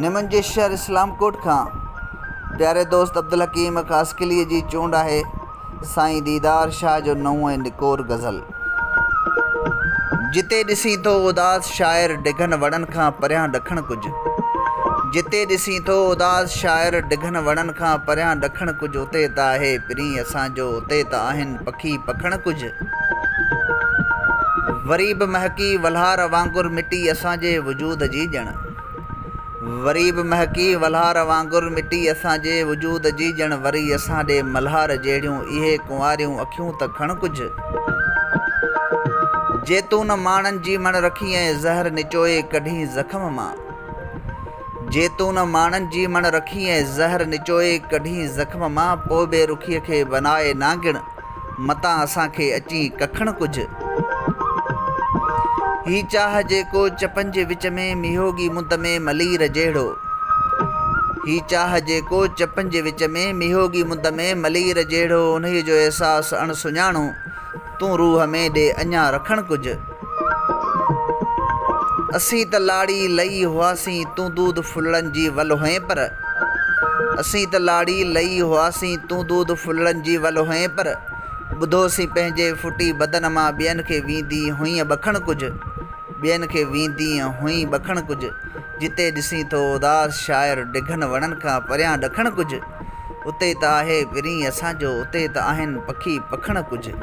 निमन जे शहर इस्लामकोट खां प्यारे दोस्त अब्दुल हकीम कास्किली जी चूंड है साईं दीदार शाह जो नओं ऐं निकोर गज़ल। जिते ॾिसी थो उदास शाइर डिघनि वणनि खां परियां ॾखण कुझु, जिते ॾिसी थो उदास शाइर डिघनि वणनि खां परियां ॾखण कुझु, उते त आहे पिरी असांजो, उते त आहिनि पखी पखण कुझु। वरी बि महकी वल्हार वांगुरु मिटी असांजे वजूद जी ॼण, वरी बि महकी वल्हार वांगुरु मिटी असांजे वजूद जी ॼण। वरी असां ॾे मल्हार जहिड़ियूं इहे कुंवारियूं अखियूं त खण कुझु। जेतून माणनि जी मण रखी ऐं ज़हर निचोए कढी ज़ख़्म मां, जेतून माणनि जी मण रखी ऐं ज़हर निचोए कढी ज़ख़्म मां। पोइ बे रुखीअ खे बनाए नांगिण, मतां असांखे अची कखण कुझु। ही चाह जेको चपनि जे विच में मिहोगी मुंद में मलीर जहिड़ो, ही चाह जेको चपनि जे विच में मिहोगी मुंद में मलीर जहिड़ो। उन्हीअ जो अहसासु अण सुञाणो, तूं रूह में ॾे अञा रखण कुझु। असीं त लाड़ी लही हुआसीं, तूं दूध फुलनि जी वल हुएं पर, असीं त लाड़ी लही हुआसीं, तूं दूध फुलनि जी वल हुएं पर। ॿुधोसीं पंहिंजे फुटी बदन मां ॿियनि खे वेंदी हुईं बखण कुझु, ॿियनि खे वेंदी हुईं बखण कुझु। जिते ॾिसी थो उदास शाइर डिघनि वणनि खां परियां ॾखण कुझु, उते त आहे पिरी असांजो, उते त आहिनि पखी पखण कुझु।